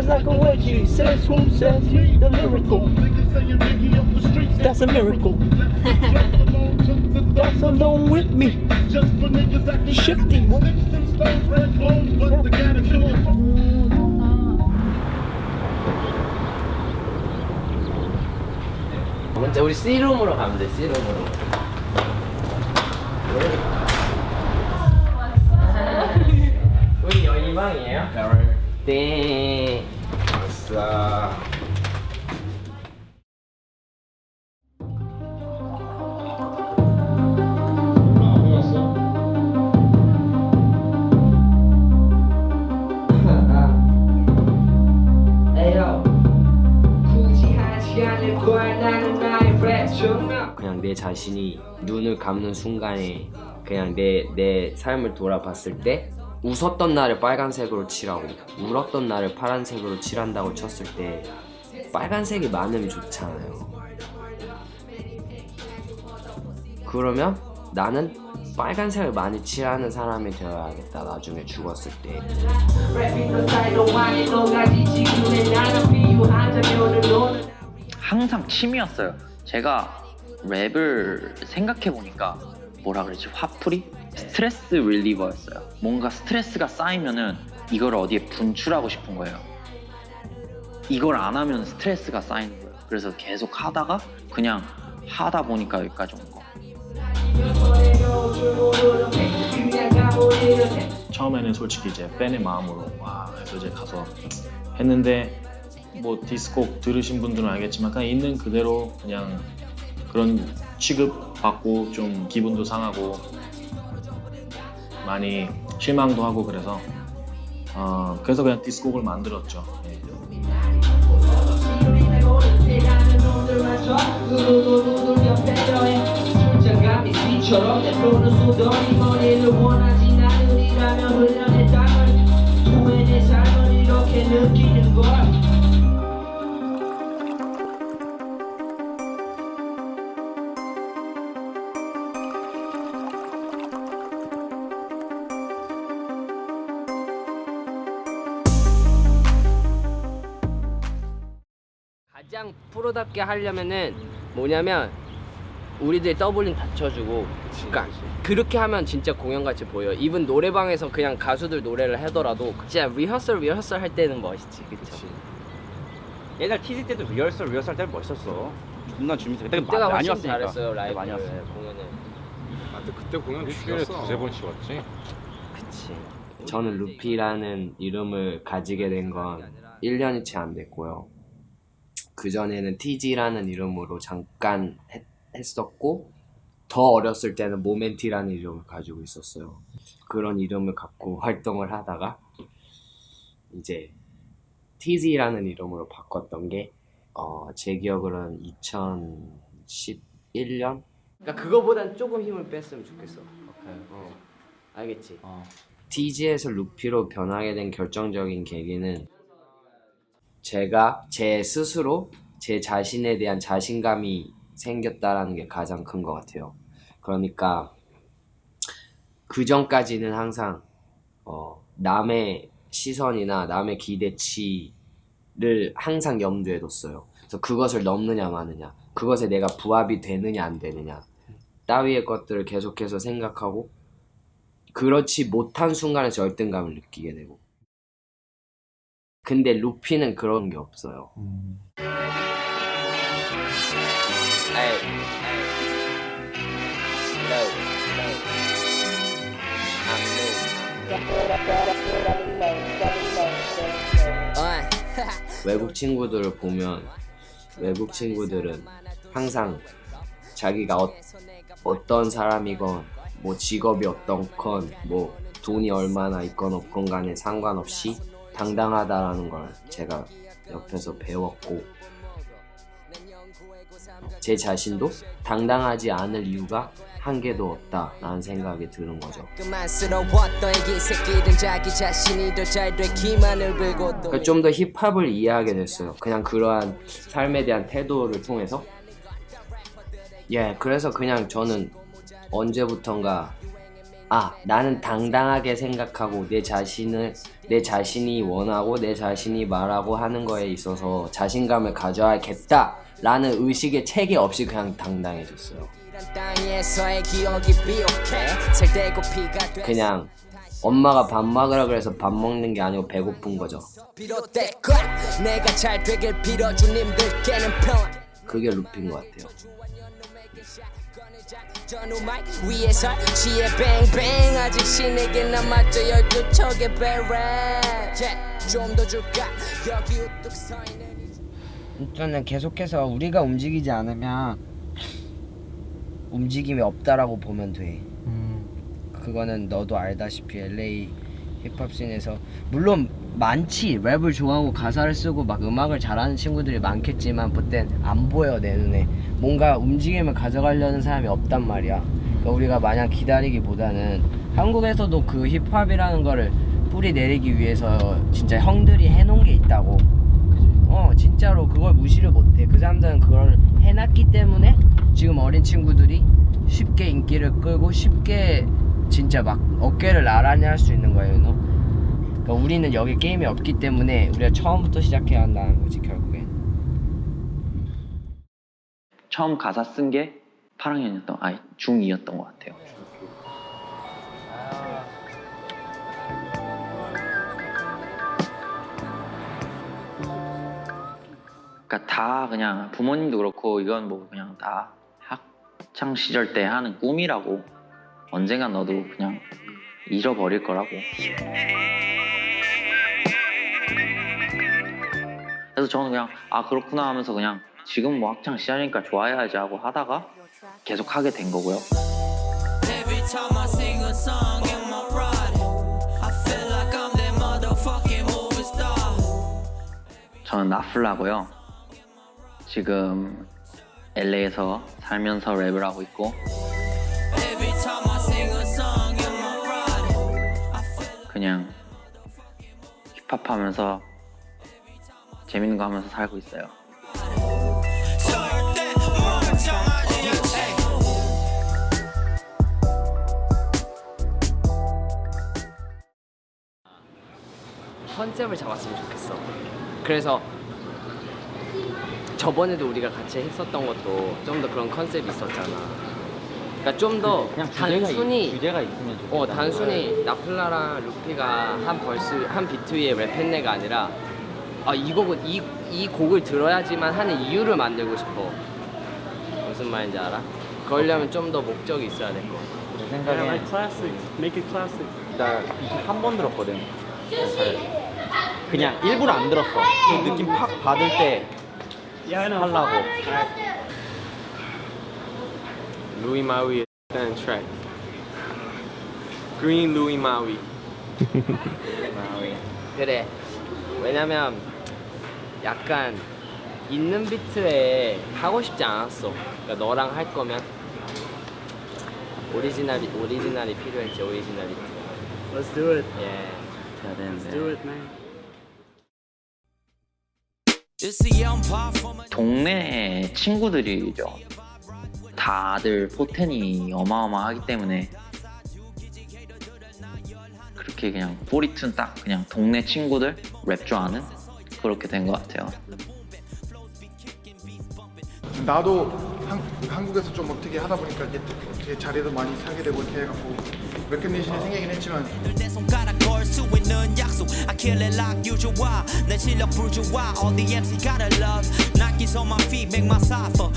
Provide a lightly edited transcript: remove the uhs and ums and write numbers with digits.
Like a wedgie, says who says he's the lyrical. That's a miracle. That's alone with me. Shifty. 먼저 우리 C룸으로 가면 돼. C룸으로. 우리 여기 방이에요? 네. 아싸. 그냥 내 자신이 눈을 감는 순간에 그냥 내 삶을 돌아봤을 때 웃었던 날을 빨간색으로 칠하고 울었던 날을 파란색으로 칠한다고 쳤을 때 빨간색이 많으면 좋잖아요. 그러면 나는 빨간색을 많이 칠하는 사람이 되어야겠다. 나중에 죽었을 때. 항상 취미였어요. 제가 랩을 생각해보니까 뭐라 그러지? 화풀이? 스트레스 릴리버였어요. 뭔가 스트레스가 쌓이면은 이걸 어디에 분출하고 싶은 거예요. 이걸 안 하면 스트레스가 쌓이는 거예요. 그래서 계속 하다가 그냥 하다 보니까 여기까지 온 거. 처음에는 솔직히 이제 팬의 마음으로 와 해서 이제 가서 했는데 뭐 디스코 들으신 분들은 알겠지만 그냥 있는 그대로 그냥 그런 취급 받고 좀 기분도 상하고 많이 실망도 하고 그래서 그냥 디스코를 만들었죠. 예. 가장 프로답게 하려면은 뭐냐면 우리들 더블링 다 쳐주고 그러니까 그렇게 하면 진짜 공연같이 보여. 이분 노래방에서 그냥 가수들 노래를 하더라도 진짜 리허설 할 때는 멋있지. 그치? 옛날 티즈 때도 리허설 할 때는 멋있었어. 존나 준비돼. 그때 그때가 많이 훨씬 왔으니까. 잘했어요. 라이브 많이 왔어. 공연을. 아, 근데 그때 공연 일주일에 죽였어. 두세 번씩 왔지. 그치. 저는 루피라는 이름을 가지게 된 건 1년이 채 안 됐고요. 그전에는 TG라는 이름으로 잠깐 했었고 더 어렸을 때는 모멘티라는 이름을 가지고 있었어요. 그런 이름을 갖고 활동을 하다가 이제 TZ라는 이름으로 바꿨던 게 제 기억으로는 2011년? 그러니까 그거보단 조금 힘을 뺐으면 좋겠어. 알겠지? TG에서 루피로 변하게 된 결정적인 계기는 제가 제 스스로 제 자신에 대한 자신감이 생겼다라는 게 가장 큰 것 같아요. 그러니까 그 전까지는 항상 남의 시선이나 남의 기대치를 항상 염두에 뒀어요. 그래서 그것을 넘느냐 마느냐, 그것에 내가 부합이 되느냐 안 되느냐 따위의 것들을 계속해서 생각하고 그렇지 못한 순간에 절등감을 느끼게 되고. 근데 루피는 그런 게 없어요. 외국 친구들을 보면 외국 친구들은 항상 자기가 어떤 사람이건 뭐 직업이 어떤건 뭐 돈이 얼마나 있건 없건 간에 상관없이 당당하다라는 걸 제가 옆에서 배웠고 제 자신도 당당하지 않을 이유가 한 개도 없다라는 생각이 드는 거죠. 그러니까 좀 더 힙합을 이해하게 됐어요. 그냥 그러한 삶에 대한 태도를 통해서. 그래서 그냥 저는 언제부턴가 나는 당당하게 생각하고 내 자신이 원하고 내 자신이 말하고 하는 거에 있어서 자신감을 가져야겠다라는 의식의 체계 없이 그냥 당당해졌어요. 그냥 엄마가 밥 먹으라 그래서 밥 먹는 게 아니고 배고픈 거죠. 그게 루피인 것 같아요. 일단은 계속해서 우리가 움직이지 않으면 움직임이 없다라고 보면 돼. 그거는 너도 알다시피 LA 힙합 씬에서 물론 많지. 랩을 좋아하고 가사를 쓰고 막 음악을 잘하는 친구들이 많겠지만 그땐 안 보여 내 눈에. 뭔가 움직임을 가져가려는 사람이 없단 말이야. 그러니까 우리가 마냥 기다리기보다는 한국에서도 그 힙합이라는 거를 뿌리 내리기 위해서 진짜 형들이 해놓은 게 있다고. 진짜로 그걸 무시를 못해. 그 사람들은 그걸 해놨기 때문에 지금 어린 친구들이 쉽게 인기를 끌고 쉽게 진짜 막 어깨를 나란히 할 수 있는 거예요. 그러니까 우리는 여기 게임이 없기 때문에 우리가 처음부터 시작해야 한다는 거지 결국엔. 처음 가사 쓴 게 8학년이었던 중2였던 것 같아요. 그러니까 다 그냥 부모님도 그렇고 이건 뭐 그냥 다 학창 시절 때 하는 꿈이라고 언젠간 너도 그냥 잃어버릴 거라고. 그래서 저는 그냥 그렇구나 하면서 그냥 지금 뭐 학창 시절이니까 좋아해야지 하고 하다가 계속 하게 된 거고요. 저는 나플라고요. 지금 LA에서 살면서 랩을 하고 있고 그냥 힙합하면서 재밌는 거 하면서 살고 있어요. 컨셉을 잡았으면 좋겠어. 그래서 저번에도 우리가 같이 했었던 것도 좀 더 그런 컨셉이 있었잖아. 그러니까 좀 더 단순히 주제가 있으면 좋겠다. 단순히 나플라랑 루피가 한 비트 위에 랩했네가 아니라 이 곡을 들어야지만 하는 이유를 만들고 싶어. 무슨 말인지 알아? 그러려면 좀 더 목적이 있어야 될 거. 내 생각에 Make it classic. 나 한 번 들었거든. 그냥 일부러 안 들었어. 그 느낌 팍 받을 때 Yeah, I know. 하려고. Louis Maui stand track. Green Louis Maui. 그래. 왜냐면 약간 있는 비트에 하고 싶지 않았어. 그러니까 너랑 할 거면 오리지널이 필요했지. 오리지널 비트. Let's do it. 예. Let's do it, man. 동네 친구들이죠. 다들 포텐이 어마어마하기 때문에 그렇게 그냥 포리툰 딱 그냥 동네 친구들 랩 좋아하는 그렇게 된 것 같아요. 나도 한국에서 좀 어떻게 하다 보니까 이렇게 자리도 많이 사게 되고 이렇게 해갖고 레코니션이 생기긴 했지만 내 손가락 걸 수 있는 약속 I kill it like usual 내 실력 불주와 all the MC gotta love 나 기서 my feet make my cipher